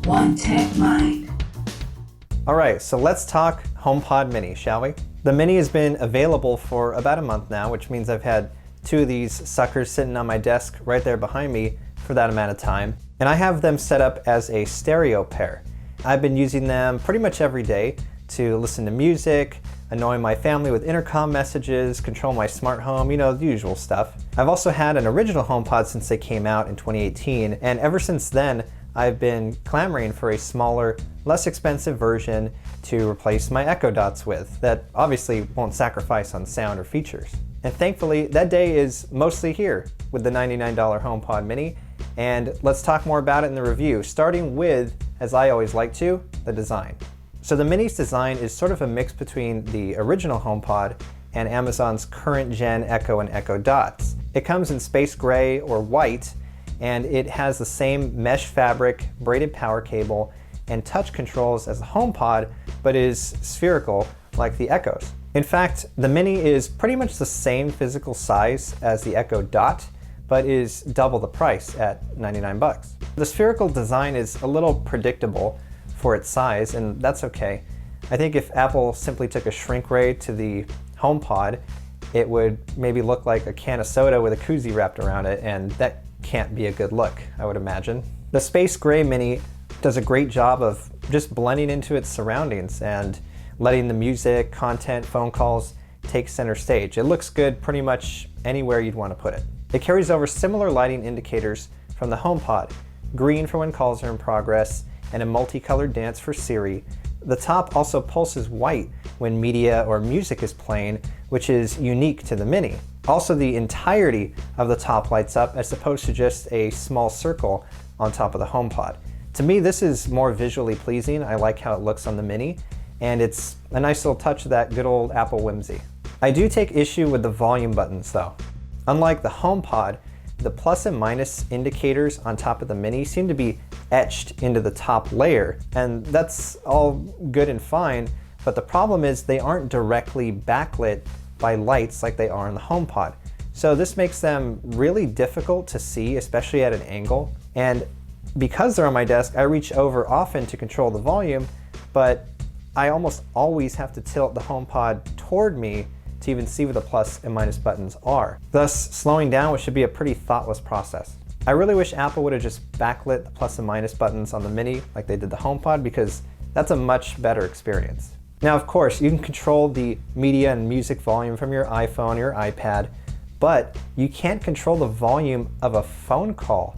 One Tech Mind. Alright, so let's talk HomePod Mini, shall we? The Mini has been available for about a month now, which means I've had two of these suckers sitting on my desk right there behind me for that amount of time. And I have them set up as a stereo pair. I've been using them pretty much every day to listen to music, annoy my family with intercom messages, control my smart home, you know, the usual stuff. I've also had an original HomePod since they came out in 2018, and ever since then, I've been clamoring for a smaller, less expensive version to replace my Echo Dots with that obviously won't sacrifice on sound or features. And thankfully, that day is mostly here with the $99 HomePod Mini, and let's talk more about it in the review, starting with, as I always like to, the design. So the Mini's design is sort of a mix between the original HomePod and Amazon's current gen Echo and Echo Dots. It comes in space gray or white, and it has the same mesh fabric, braided power cable, and touch controls as the HomePod, but is spherical like the Echo's. In fact, the Mini is pretty much the same physical size as the Echo Dot, but is double the price at 99 bucks. The spherical design is a little predictable for its size, and that's okay. I think if Apple simply took a shrink ray to the HomePod, it would maybe look like a can of soda with a koozie wrapped around it, and that can't be a good look, I would imagine. The Space Gray Mini does a great job of just blending into its surroundings and letting the music, content, phone calls take center stage. It looks good pretty much anywhere you'd want to put it. It carries over similar lighting indicators from the HomePod, green for when calls are in progress, and a multicolored dance for Siri. The top also pulses white when media or music is playing, which is unique to the Mini. Also, the entirety of the top lights up as opposed to just a small circle on top of the HomePod. To me, this is more visually pleasing. I like how it looks on the Mini, and it's a nice little touch of that good old Apple whimsy. I do take issue with the volume buttons though. Unlike the HomePod, the plus and minus indicators on top of the Mini seem to be etched into the top layer, and that's all good and fine, but the problem is they aren't directly backlit by lights like they are in the HomePod. So this makes them really difficult to see, especially at an angle. And because they're on my desk, I reach over often to control the volume, but I almost always have to tilt the HomePod toward me to even see where the plus and minus buttons are, thus slowing down what should be a pretty thoughtless process. I really wish Apple would have just backlit the plus and minus buttons on the Mini like they did the HomePod, because that's a much better experience. Now, of course, you can control the media and music volume from your iPhone or your iPad, but you can't control the volume of a phone call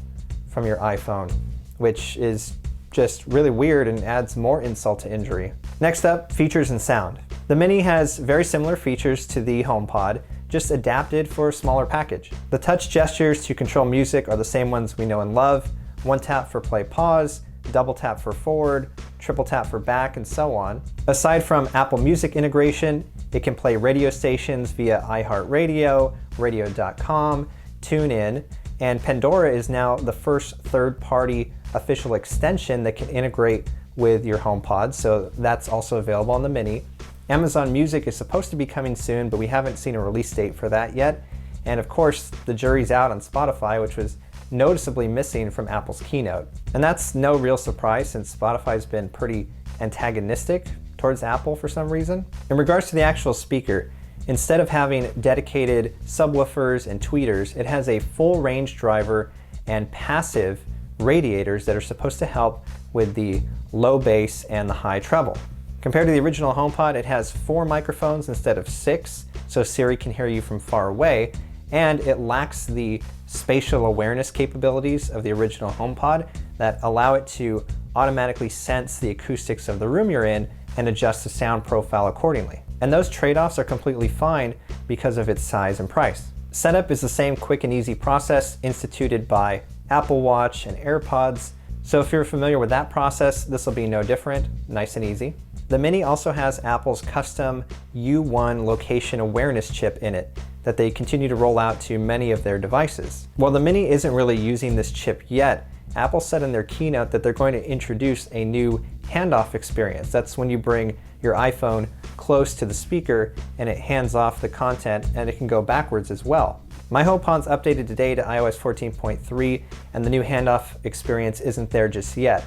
from your iPhone, which is just really weird and adds more insult to injury. Next up, features and sound. The Mini has very similar features to the HomePod, just adapted for a smaller package. The touch gestures to control music are the same ones we know and love. One tap for play pause, double tap for forward, triple tap for back, and so on. Aside from Apple Music integration, it can play radio stations via iHeartRadio, radio.com, TuneIn, and Pandora is now the first third-party official extension that can integrate with your HomePod, so that's also available on the Mini. Amazon Music is supposed to be coming soon, but we haven't seen a release date for that yet. And of course, the jury's out on Spotify, which was noticeably missing from Apple's keynote. And that's no real surprise since Spotify's been pretty antagonistic towards Apple for some reason. In regards to the actual speaker, instead of having dedicated subwoofers and tweeters, it has a full range driver and passive radiators that are supposed to help with the low bass and the high treble. Compared to the original HomePod, it has 4 microphones instead of 6, so Siri can hear you from far away, and it lacks the spatial awareness capabilities of the original HomePod that allow it to automatically sense the acoustics of the room you're in and adjust the sound profile accordingly. And those trade-offs are completely fine because of its size and price. Setup is the same quick and easy process instituted by Apple Watch and AirPods, so if you're familiar with that process, this will be no different, nice and easy. The Mini also has Apple's custom U1 location awareness chip in it that they continue to roll out to many of their devices. While the Mini isn't really using this chip yet, Apple said in their keynote that they're going to introduce a new handoff experience. That's when you bring your iPhone close to the speaker and it hands off the content, and it can go backwards as well. My HomePod's updated today to iOS 14.3, and the new handoff experience isn't there just yet.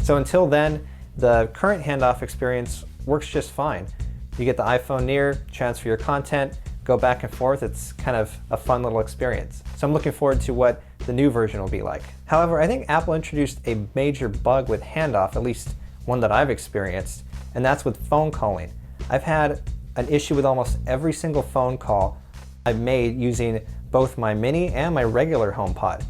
So until then, the current handoff experience works just fine. You get the iPhone near, transfer your content, go back and forth. It's kind of a fun little experience. So I'm looking forward to what the new version will be like. However, I think Apple introduced a major bug with handoff, at least one that I've experienced, and that's with phone calling. I've had an issue with almost every single phone call I've made using both my mini and my regular HomePod.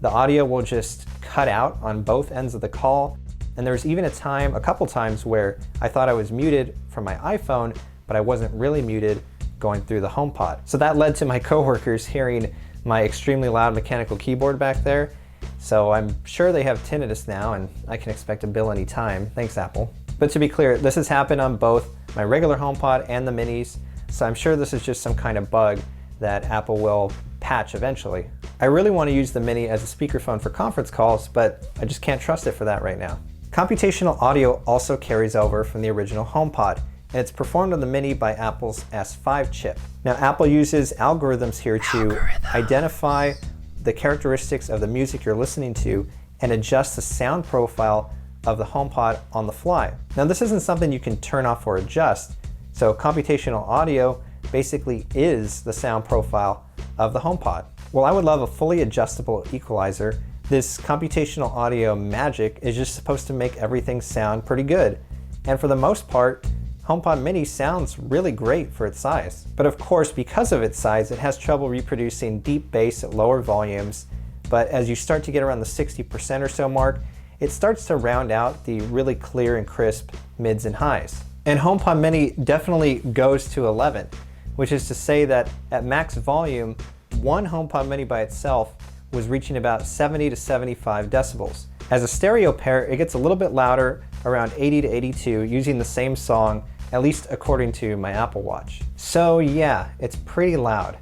The audio will just cut out on both ends of the call. And there was even a couple times where I thought I was muted from my iPhone, but I wasn't really muted going through the HomePod. So that led to my coworkers hearing my extremely loud mechanical keyboard back there. So I'm sure they have tinnitus now, and I can expect a bill anytime. Thanks, Apple. But to be clear, this has happened on both my regular HomePod and the minis, so I'm sure this is just some kind of bug that Apple will patch eventually. I really want to use the mini as a speakerphone for conference calls, but I just can't trust it for that right now. Computational audio also carries over from the original HomePod, and it's performed on the Mini by Apple's S5 chip. Now, Apple uses algorithms here to identify the characteristics of the music you're listening to and adjust the sound profile of the HomePod on the fly. Now, this isn't something you can turn off or adjust, so computational audio basically is the sound profile of the HomePod. Well, I would love a fully adjustable equalizer. This computational audio magic is just supposed to make everything sound pretty good. And for the most part, HomePod Mini sounds really great for its size. But of course, because of its size, it has trouble reproducing deep bass at lower volumes. But as you start to get around the 60% or so mark, it starts to round out the really clear and crisp mids and highs. And HomePod Mini definitely goes to 11, which is to say that at max volume, one HomePod Mini by itself was reaching about 70 to 75 decibels. As a stereo pair, it gets a little bit louder, around 80 to 82, using the same song, at least according to my Apple Watch. So yeah, it's pretty loud.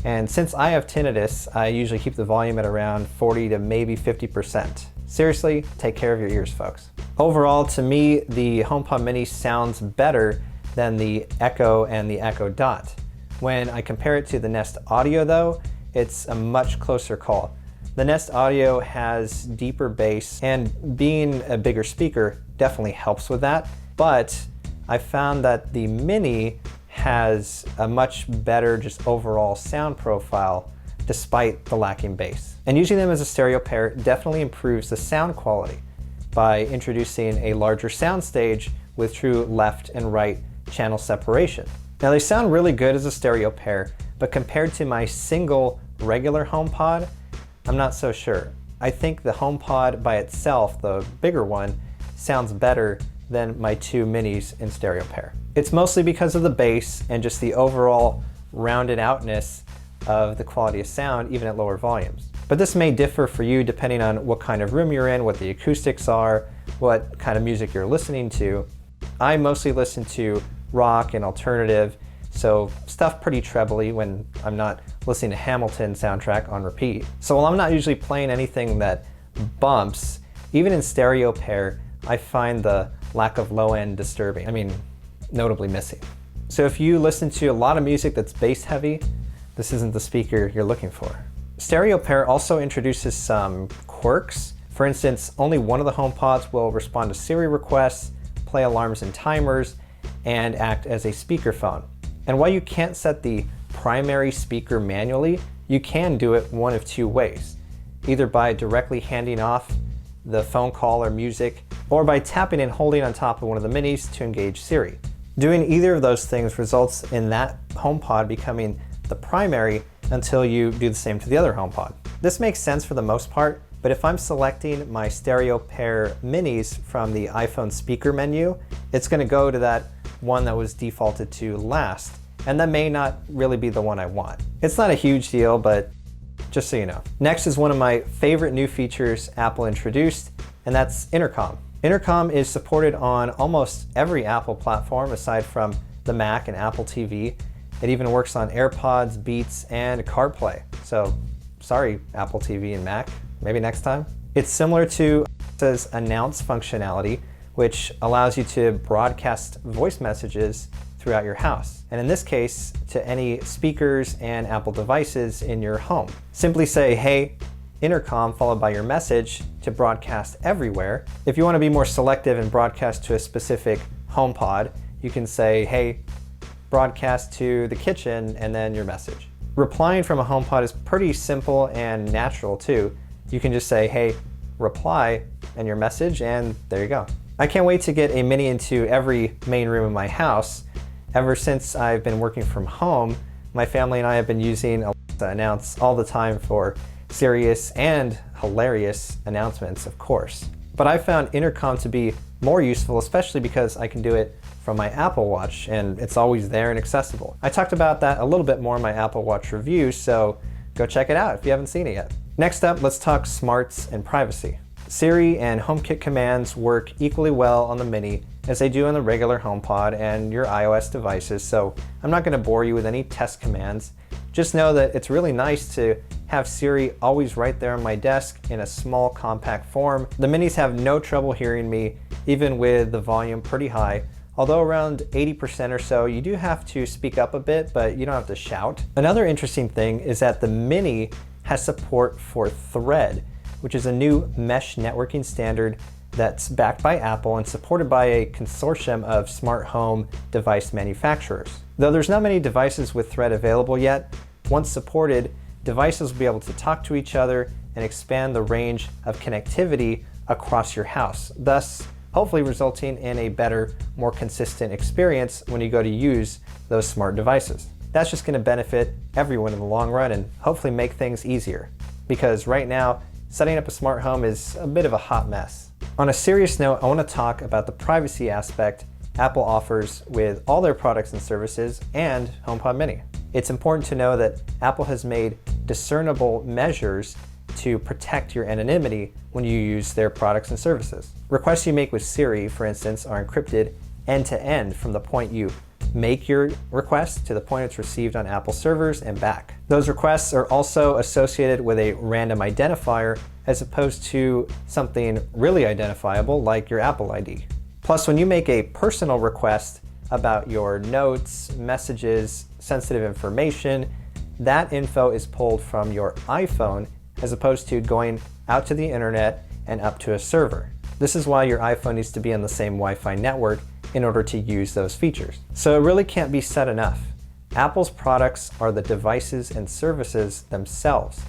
And since I have tinnitus, I usually keep the volume at around 40 to maybe 50%. Seriously, take care of your ears, folks. Overall, to me, the HomePod Mini sounds better than the Echo and the Echo Dot. When I compare it to the Nest Audio though, it's a much closer call. The Nest Audio has deeper bass, and being a bigger speaker definitely helps with that, but I found that the Mini has a much better just overall sound profile despite the lacking bass. And using them as a stereo pair definitely improves the sound quality by introducing a larger soundstage with true left and right channel separation. Now, they sound really good as a stereo pair, but compared to my single regular HomePod, I'm not so sure. I think the HomePod by itself, the bigger one, sounds better than my two minis in stereo pair. It's mostly because of the bass and just the overall rounded outness of the quality of sound, even at lower volumes. But this may differ for you depending on what kind of room you're in, what the acoustics are, what kind of music you're listening to. I mostly listen to rock and alternative, so stuff pretty trebly when I'm not listening to Hamilton soundtrack on repeat. So while I'm not usually playing anything that bumps, even in stereo pair, I find the lack of low end disturbing. I mean, notably missing. So if you listen to a lot of music that's bass heavy, this isn't the speaker you're looking for. Stereo pair also introduces some quirks. For instance, only one of the HomePods will respond to Siri requests, play alarms and timers, and act as a speakerphone. And while you can't set the primary speaker manually, you can do it one of two ways, either by directly handing off the phone call or music, or by tapping and holding on top of one of the minis to engage Siri. Doing either of those things results in that HomePod becoming the primary until you do the same to the other HomePod. This makes sense for the most part, but if I'm selecting my stereo pair minis from the iPhone speaker menu, it's going to go to that one that was defaulted to last, and that may not really be the one I want. It's not a huge deal, but just so you know. Next is one of my favorite new features Apple introduced, and that's Intercom. Intercom is supported on almost every Apple platform aside from the Mac and Apple TV. It even works on AirPods, Beats, and CarPlay. So sorry, Apple TV and Mac, maybe next time. It's similar to Alexa's announce functionality, which allows you to broadcast voice messages through throughout your house, and in this case, to any speakers and Apple devices in your home. Simply say, hey, Intercom, followed by your message to broadcast everywhere. If you want to be more selective and broadcast to a specific HomePod, you can say, hey, broadcast to the kitchen, and then your message. Replying from a HomePod is pretty simple and natural too. You can just say, hey, reply, and your message, and there you go. I can't wait to get a Mini into every main room in my house. Ever since I've been working from home, my family and I have been using Alexa Announce all the time for serious and hilarious announcements, of course. But I found Intercom to be more useful, especially because I can do it from my Apple Watch and it's always there and accessible. I talked about that a little bit more in my Apple Watch review, so go check it out if you haven't seen it yet. Next up, let's talk smarts and privacy. Siri and HomeKit commands work equally well on the Mini as they do on the regular HomePod and your iOS devices, so I'm not going to bore you with any test commands. Just know that it's really nice to have Siri always right there on my desk in a small, compact form. The Minis have no trouble hearing me, even with the volume pretty high. Although around 80% or so, you do have to speak up a bit, but you don't have to shout. Another interesting thing is that the Mini has support for Thread, which is a new mesh networking standard that's backed by Apple and supported by a consortium of smart home device manufacturers. Though there's not many devices with Thread available yet, once supported, devices will be able to talk to each other and expand the range of connectivity across your house, thus hopefully resulting in a better, more consistent experience when you go to use those smart devices. That's just going to benefit everyone in the long run and hopefully make things easier, because right now, setting up a smart home is a bit of a hot mess. On a serious note, I want to talk about the privacy aspect Apple offers with all their products and services and HomePod Mini. It's important to know that Apple has made discernible measures to protect your anonymity when you use their products and services. Requests you make with Siri, for instance, are encrypted end-to-end from the point you make your request to the point it's received on Apple servers and back. Those requests are also associated with a random identifier as opposed to something really identifiable like your Apple ID. Plus, when you make a personal request about your notes, messages, sensitive information, that info is pulled from your iPhone as opposed to going out to the internet and up to a server. This is why your iPhone needs to be on the same Wi-Fi network in order to use those features. So it really can't be said enough. Apple's products are the devices and services themselves.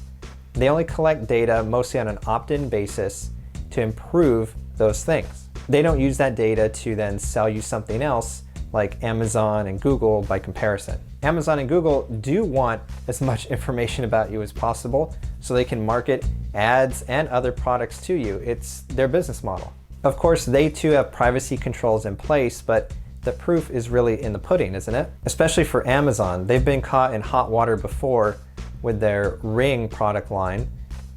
They only collect data mostly on an opt-in basis to improve those things. They don't use that data to then sell you something else like Amazon and Google by comparison. Amazon and Google do want as much information about you as possible so they can market ads and other products to you. It's their business model. Of course, they too have privacy controls in place, but the proof is really in the pudding, isn't it? Especially for Amazon. They've been caught in hot water before with their Ring product line,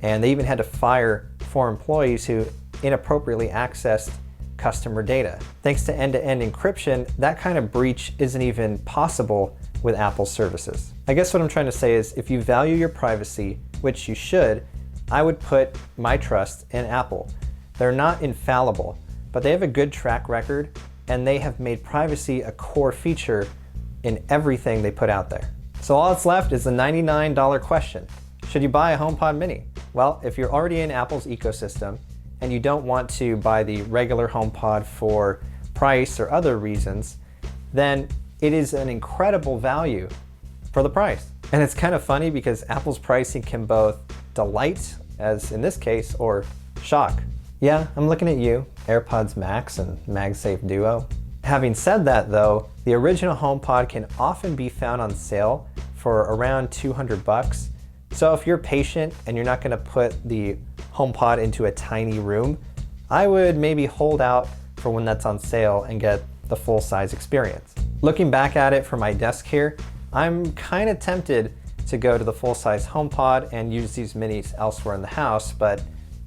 and they even had to fire 4 employees who inappropriately accessed customer data. Thanks to end-to-end encryption, that kind of breach isn't even possible with Apple services. I guess what I'm trying to say is if you value your privacy, which you should, I would put my trust in Apple. They're not infallible, but they have a good track record and they have made privacy a core feature in everything they put out there. So all that's left is the $99 question. Should you buy a HomePod Mini? Well, if you're already in Apple's ecosystem and you don't want to buy the regular HomePod for price or other reasons, then it is an incredible value for the price. And it's kind of funny because Apple's pricing can both delight, as in this case, or shock. Yeah, I'm looking at you, AirPods Max and MagSafe Duo. Having said that though, the original HomePod can often be found on sale for around $200. So if you're patient and you're not gonna put the HomePod into a tiny room, I would maybe hold out for when that's on sale and get the full-size experience. Looking back at it from my desk here, I'm kind of tempted to go to the full-size HomePod and use these Minis elsewhere in the house, but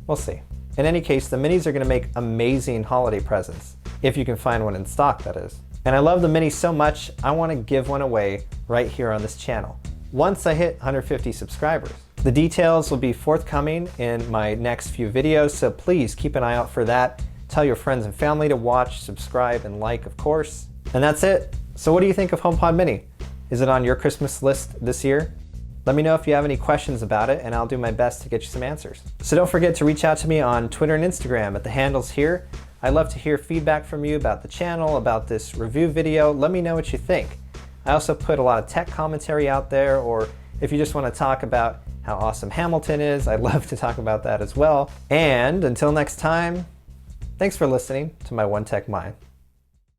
we'll see. In any case, the Minis are going to make amazing holiday presents, if you can find one in stock, that is. And I love the Mini so much, I want to give one away right here on this channel, once I hit 150 subscribers. The details will be forthcoming in my next few videos, so please keep an eye out for that. Tell your friends and family to watch, subscribe, and like, of course. And that's it. So what do you think of HomePod Mini? Is it on your Christmas list this year? Let me know if you have any questions about it, and I'll do my best to get you some answers. So don't forget to reach out to me on Twitter and Instagram at the handles here. I'd love to hear feedback from you about the channel, about this review video. Let me know what you think. I also put a lot of tech commentary out there, or if you just want to talk about how awesome Hamilton is, I'd love to talk about that as well. And until next time, thanks for listening to my One Tech Mind.